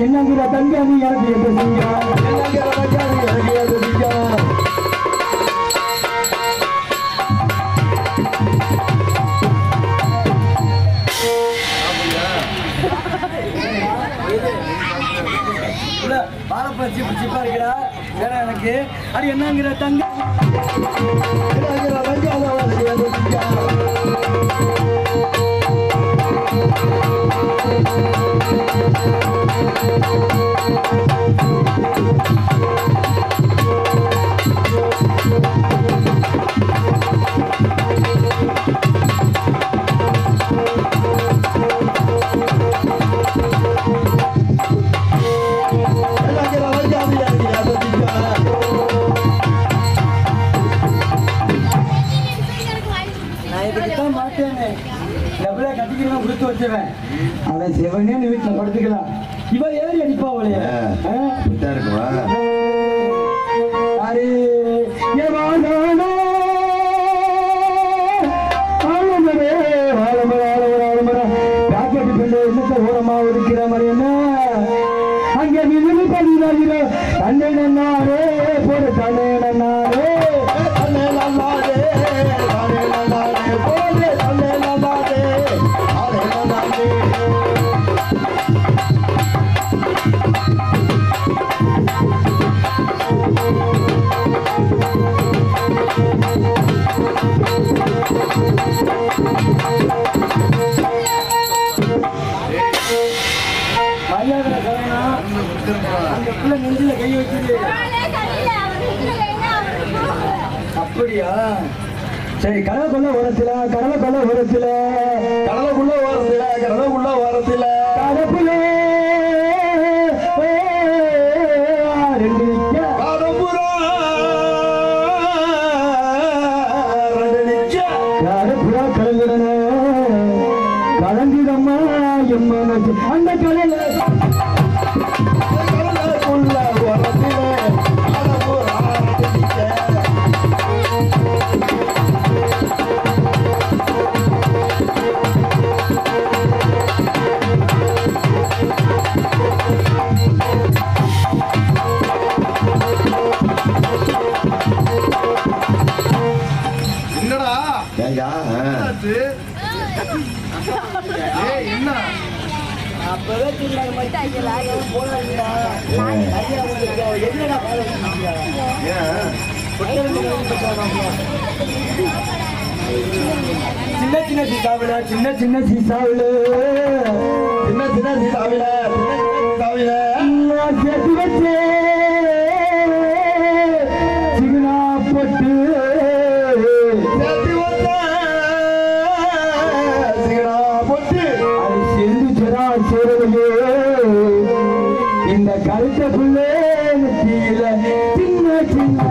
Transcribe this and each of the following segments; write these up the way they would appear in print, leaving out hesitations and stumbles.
என்னங்கிற தங்க நீ எனக்கு எது செஞ்சா என்னங்கிற தங்க நீ எனக்கு எது செஞ்சா பாலப்பச்சி சிப்பா இருக்கிறா வேற எனக்கு அது என்னங்கிற தங்க என்னங்கிற தங்க எது செஞ்சா அவன் செவனே வீட்டுல படுத்துக்கலாம் இவ ஏறி அடிப்பா அவளைய இருக்குவா அரே ஓரமா இருக்கிற மாதிரி என்ன அங்கே விழுந்து பதினாறு தன்னை நன்னாரே போடு தன்னை நன்னாரே தன்னை நன்னாரே தன்னை நன்னாரே போடு தன்னை நன்னாரே தன்னை நன்னாரே நெஞ்சில கை வச்சு அப்படியா சரி கடலுக்குள்ள ஓரத்துல கடலுக்குள்ள ஓரத்துல கடலுக்குள்ள ஓரத்துல கடலுக்குள்ள ஓரத்துல கடப்புல கடப்புறா கலந்துடன கலந்துடம்மா எம்மா அந்த கலையில என்ன சின்ன சின்ன சீசாவில சின்ன சின்ன சீசாவில சின்ன சின்ன சீசாவில சேர்த்து வச்சே சிங்கனா போட்டு இந்த கருத்த புள்ளே கீழ சின்ன சின்ன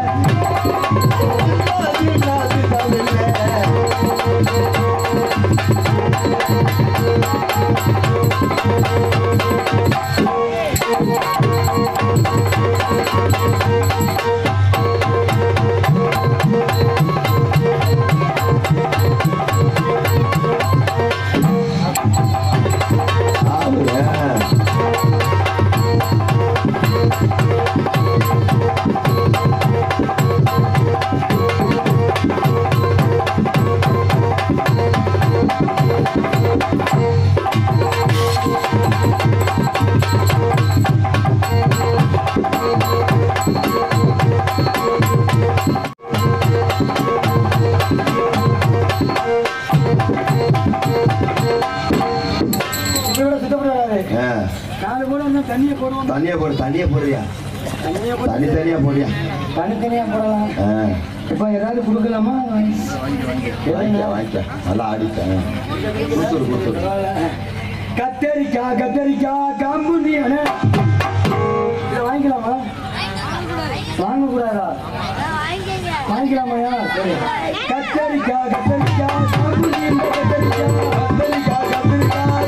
தனியா போடு தனியா போடுறியா தனித்தனியா போடுறியா தனித்தனியா போடலாம் இப்ப ஏதாவது கொடுக்கலாமா வாங்கிக்க நல்லா ஆடிட்டேன் கத்தரிக்காய் கத்தரிக்காய் காம்பு நீ வாங்கிக்கலாமா வாங்கக்கூடாதா வாங்கிக்கலாமாயா சரி கத்தரிக்காய் கத்தரிக்காய் காம்பு நீ கத்தரிக்காய் கத்தரிக்காய் கத்தரிக்காய்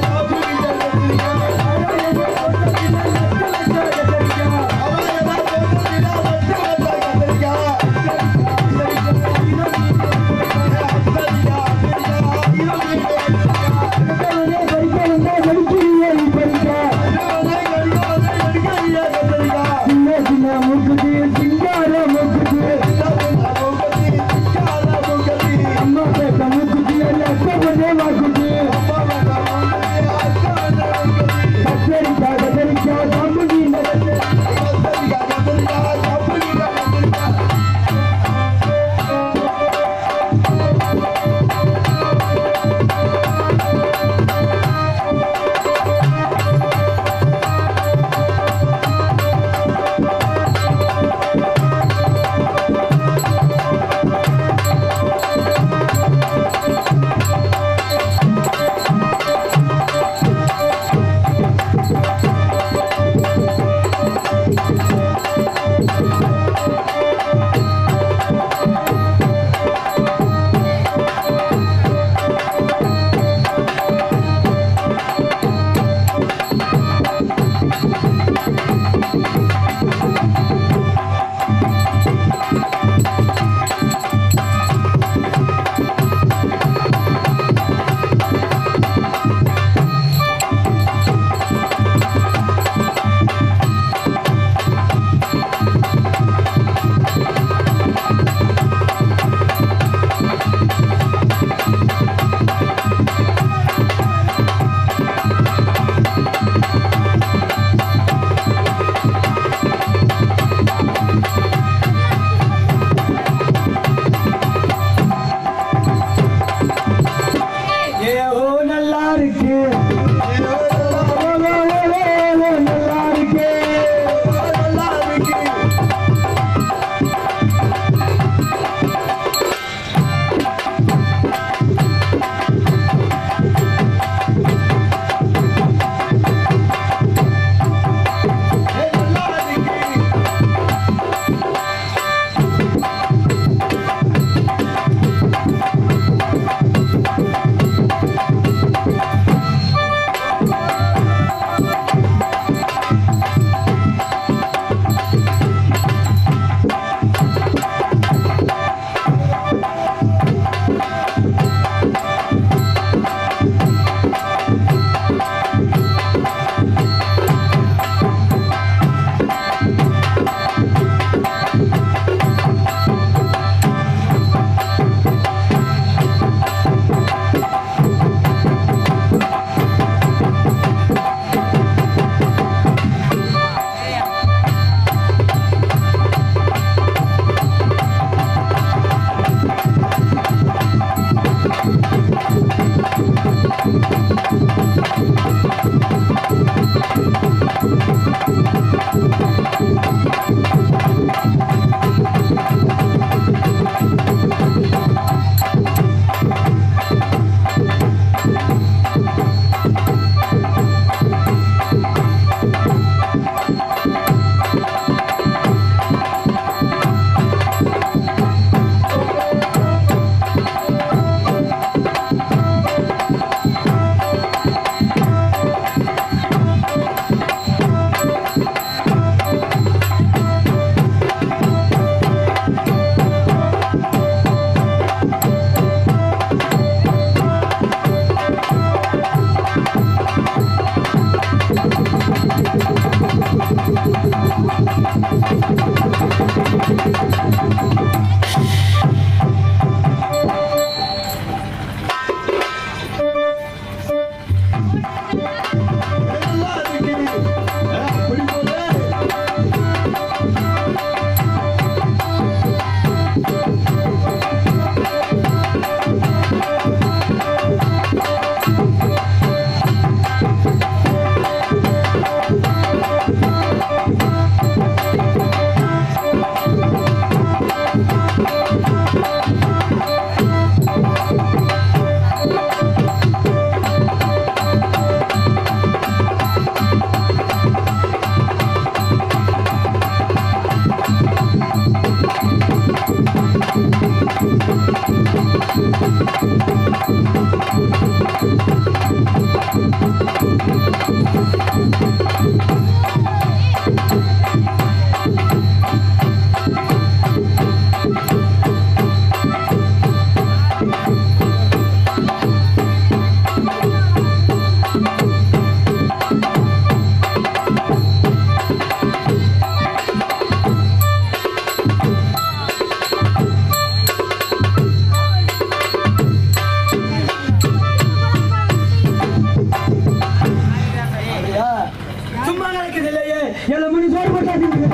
சும்மா நடக்குது இல்லையே எல்லாம் மணி சோறு போட்டாச்சு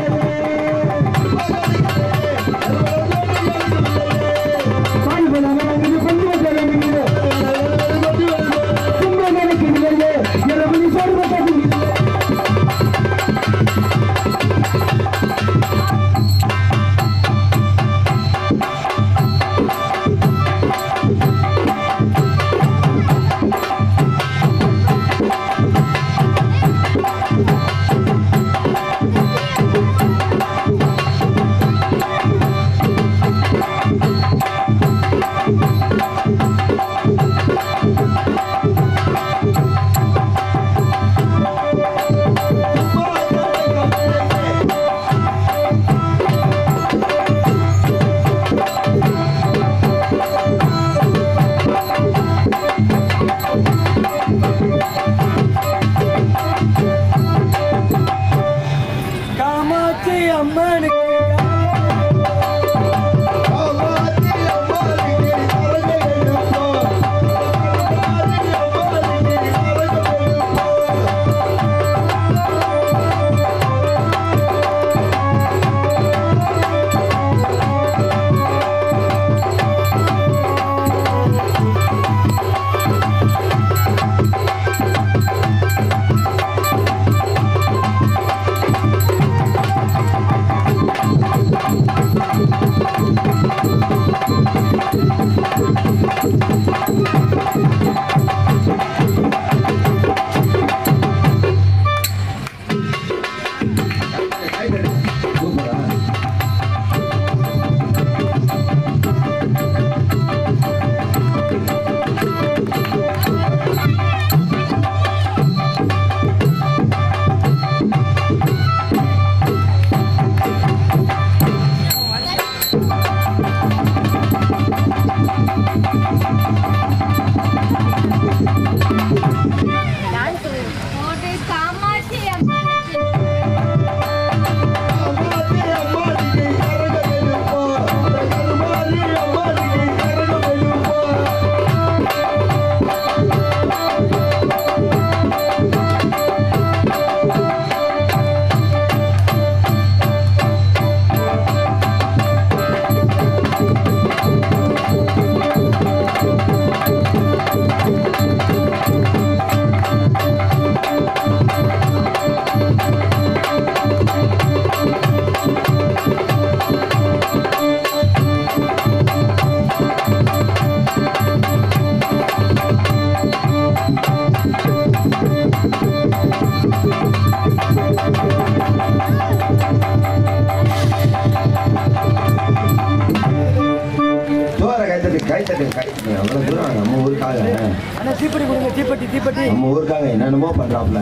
நம்ம ஊருக்காக என்னென்னமோ பண்றாப்ல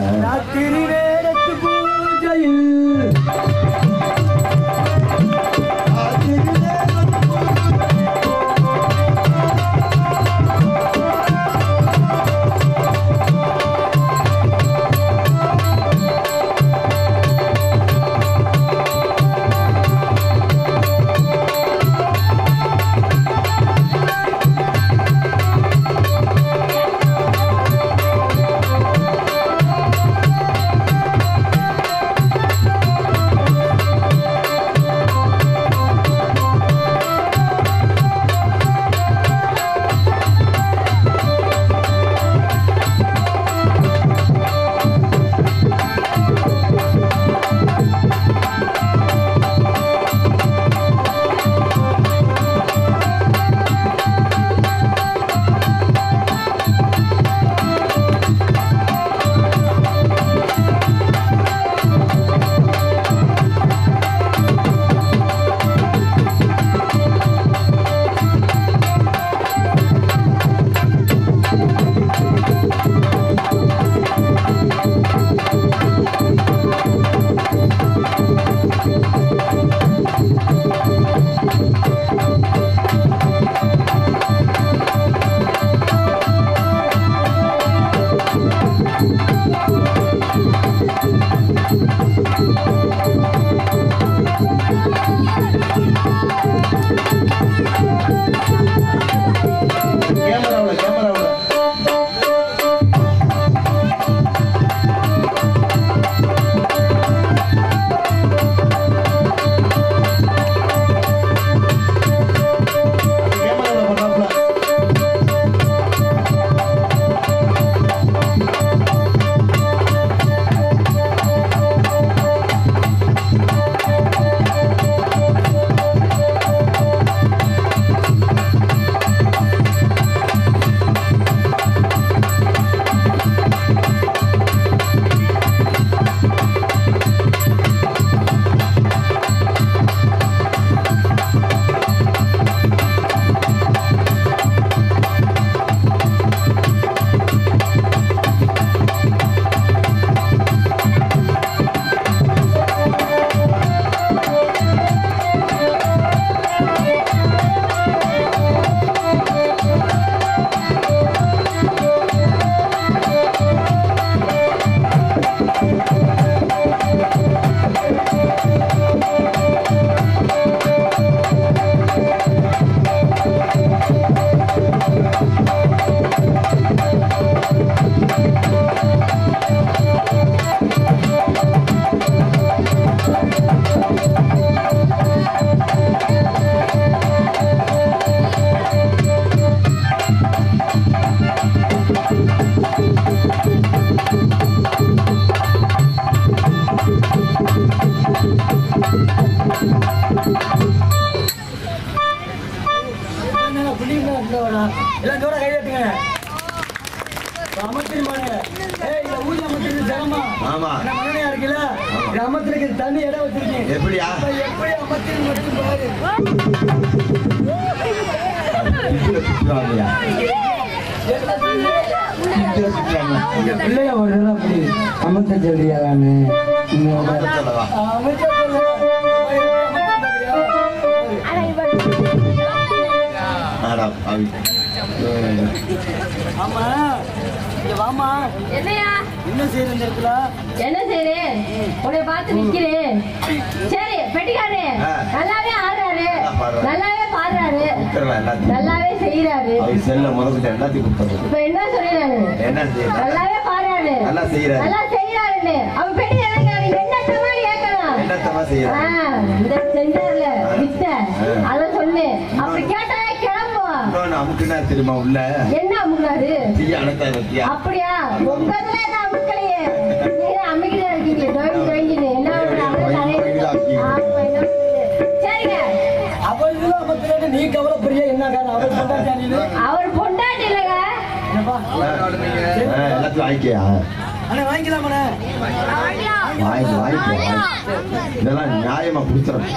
வச்சிருக்கு தண்ணி இடம் வச்சிருக்கேன் எப்படியா எப்படி அமர்த்தி மட்டும் பாரு சுற்றுவாங்கயா பிள்ளைய ஒரு அப்படி அமர்த்த சொல்றியான்னு சொல்லவா ஆமா வாமா என்னையா என்ன செய்யற இந்த இடத்துல என்ன செய்றேன் உன்னை பார்த்து நிக்கிறேன் சரி பெட்டிக்காரே நல்லாவே ஆடுறாரு நல்லாவே பாடுறாரு நல்லாவே செய்யறாரு செல்ல முதல்ல எல்லாத்தையும் கொடுத்தாரு இப்ப என்ன சொல்றாரு என்ன செய்யறாரு நல்லாவே பாடுறாரு நல்லா செய்யறாரு நல்லா செய்யறாருன்னு அவன் பெட்டிக்காரன் என்னத்தமா கேட்கலாம் என்னத்தமா செய்யறாரு இந்த சென்டர்ல வித்த அத சொன்னே அப்படி கேட்டா கிளம்புவோம் அமுக்குனா தெரியுமா உள்ள என்ன அமுக்குனாரு அப்படியா உங்கதுல என்ன அமுக்கலையே நீங்க அமுக்கிட்டு இருக்கீங்க டொயின்னு என்ன சரிங்க அவளும் அமர்த்துல நீ கவலைப்படுறிய என்ன காரணம் அவர் பொண்டாட்டி அவர் பொண்டாட்டி இல்லைங்க எல்லாத்தையும் வாங்கிக்கியா அண்ணா வாங்கிக்கலாமண்ணே வாங்கி இதெல்லாம் நியாயமா கொடுத்துறேன்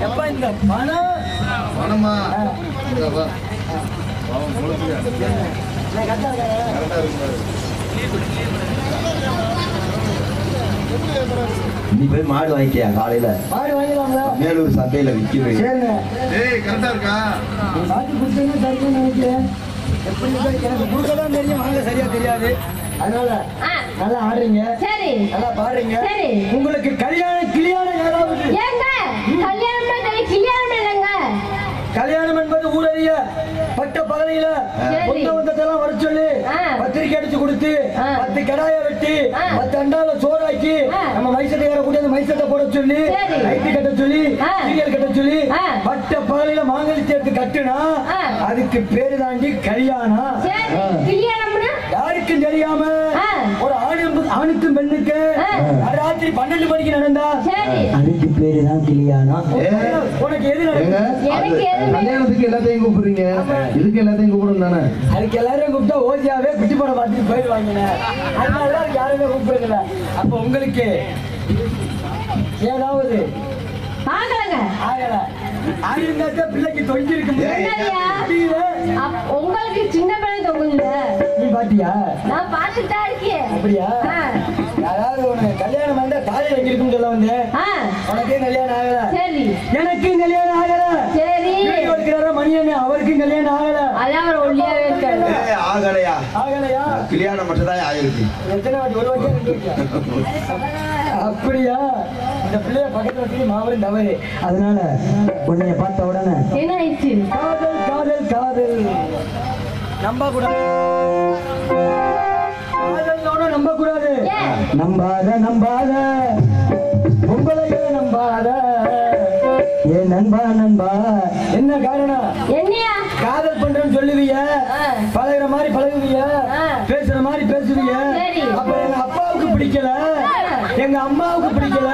எப்ப இந்த பணமா நீ போய் மாடு வாங்கிக்கியா காலையில மாடு வாங்கிக்கலாம்ல மேலூர் சந்தையில விற்கிறேன் சரிண்ணே கரெக்டா இருக்கா நீ மாட்டி கொடுத்தீங்கன்னா சரின்னு நினைக்கிறேன் எப்படி எனக்கு கொடுக்கதான் தெரியும் வாங்க சரியா தெரியாது அதனால நல்லா ஆடுறீங்க சரி நல்லா பாடுறீங்க சரி உங்களுக்கு கல்யாணம் ஏதாவது ஏங்க கல்யாணம் கல்யாணம் இல்லைங்க கல்யாணம் என்பது ஊரறிய பட்ட பகலையில சொந்த வந்ததெல்லாம் வர சொல்லி பத்திரிக்கை அடிச்சு கொடுத்து 10 கடாய வெட்டி 10 அண்டால சோறாக்கி நம்ம மைசட்டை கூட்டி அந்த மைசட்டை போட சொல்லி ஐட்டி கட்ட சொல்லி சீரியல் கட்ட சொல்லி பட்ட பகலையில மாங்கலி சேர்த்து கட்டுனா அதுக்கு பேரு தாண்டி கல்யாணம். யாருக்கும் தெரியாம ஒரு ஆணுக்கும் பெண்ணுக்கு ராத்திரி 12 மணிக்கு நடந்தா அதுக்கு பேரு தான் கல்யாணம். உனக்கு எது கல்யாணத்துக்கு எல்லாத்தையும் கூப்பிடுறீங்க, இதுக்கு எல்லாத்தையும் கூப்பிடும் தானே? அதுக்கு எல்லாரும் கூப்பிட்டா ஓசியாவே குட்டி படம் பார்த்துட்டு போயிடுவாங்க. அதனால யாருமே கூப்பிடுறதில்ல. அப்ப உங்களுக்கு ஏதாவது பிள்ளைக்கு தொங்கி இருக்கு. உங்களுக்கு சின்ன பிள்ளை தொங்குல நீ பாத்தியா? நான் பாத்துட்டா இருக்கேன். அப்படியா? யாராவது உனக்கு கல்யாணம் வந்தா தாலி எங்க இருக்குன்னு சொல்ல வந்து உனக்கே கல்யாணம் ஆகல, எனக்கும் கல்யாணம் ஆகல, சரி மணியண்ணே அவருக்கும் கல்யாணம் ஆகல. அதான் அவர் ஒல்லியாவே இருக்காரு. ஆகலையா? ஆகலையா? கல்யாணம் மட்டும் தான் ஆயிருக்கு. எத்தனை வாட்டி? ஒரு வாட்டி. அப்படியா? இந்த பிள்ளைய பக்கத்துல வச்சு மாவரும் தவறு. அதனால உன்னைய பார்த்த உடனே என்ன ஆயிடுச்சு? காதல் காதல் காதல் நம்ப கூடாது. காதல் நம்ப கூடாது. நம்பாத நம்பாத உங்களையே நம்பாத. ஏன் நண்பா நண்பா என்ன காரணம்? என்னையா காதல் பண்றேன்னு சொல்லுவீங்க, பழகுற மாதிரி பழகுவீங்க, பேசுற மாதிரி பேசுவீங்க. அப்ப எங்க அப்பாவுக்கு பிடிக்கல, எங்க அம்மாவுக்கு பிடிக்கல,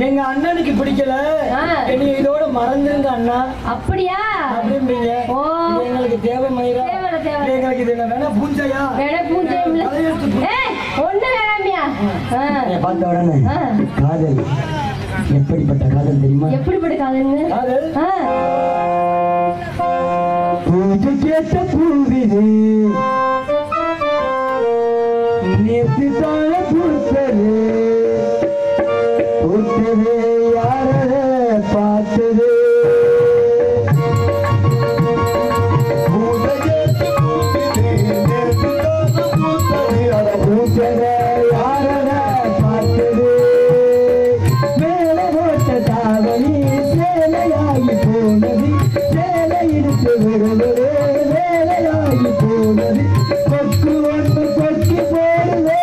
எங்க அண்ணனுக்கு பிடிக்கல, நீ இதோட மறந்துருங்க அண்ணா. அப்படியா? அப்படின்றீங்க. எங்களுக்கு தேவை மயிரா, எங்களுக்கு இது வேணா பூஞ்சையா? வேணா பூஞ்சை ஒண்ணு வேணாமியா? பார்த்த உடனே காதல் எப்படிப்பட்ட காதல் தெரியுமா? எப்படிப்பட்ட காதல்? காதல் பூஜை கேட்ட பூவிது நேற்று தாழ பூத்தது பூத்தது யார பார்த்தது. பூஜை கேட்ட பூவிது நேற்று தாழ பூத்தது அத பூத்தது யார பார்த்தது. மேலே போட்ட தாவணி சேலையாகி போனது, சேலை இடித்து விடுவது வேலையாகி போனது, கொக்கு ஒன்று கொக்கி போடுவே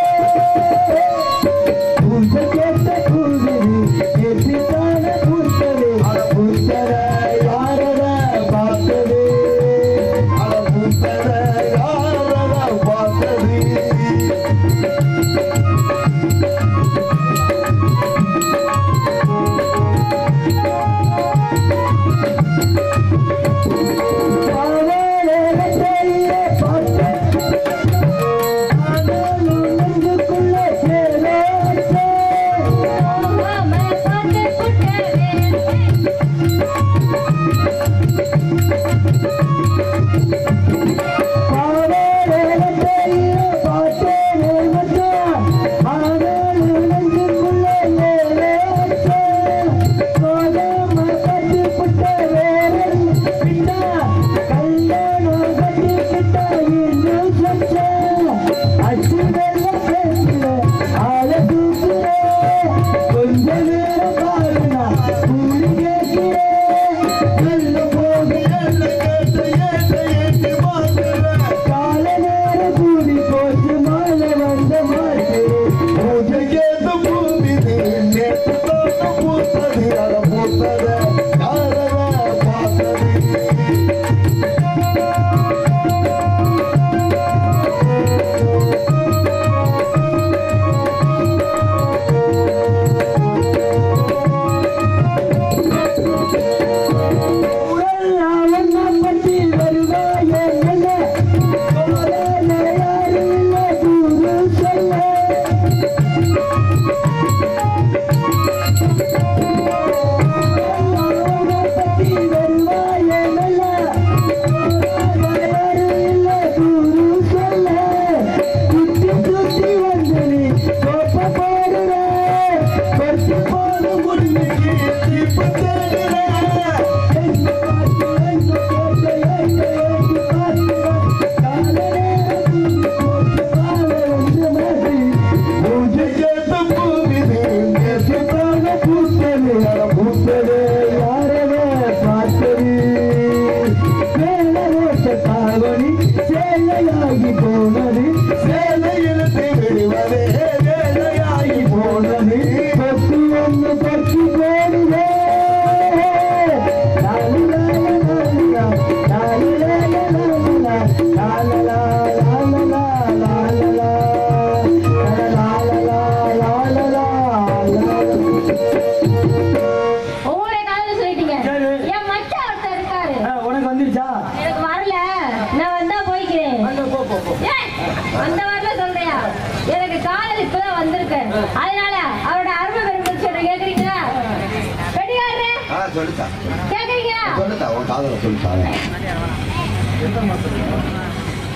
சொல்லுதா கேக்குறீங்களா? சொல்லுதா உன் காதல சொல்லுதா.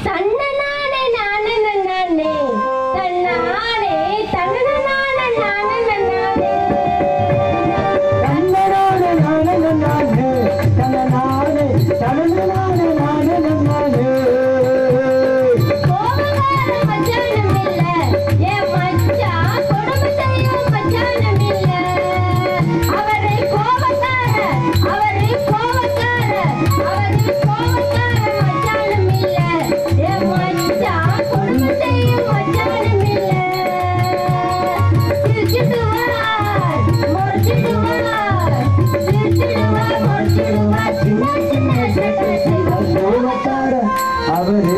தன்ன நானே நானே நானே தன்னானே தன்ன நானே நானே நானே தன்னனானே நானே நானே தன்னனானே தன்னனானே நானே நானே. கோபக்கார மச்சானும் இல்ல என் மச்சான் கொடுமை செய்யும் மச்சானும் இல்ல. அவரே கோபக்கார அவரே கோபக்கார அவரே கோபக்கார மச்சானும் இல்ல என் மச்சான் கொடுமை செய்யும் மச்சானும் இல்ல. சிரிச்சிடுவார் முறைச்சிடுவார் சிரிச்சிடுவார் முறைச்சிடுவார் சின்ன சின்ன சட்டை செய்வார். கோபக்கார அவரு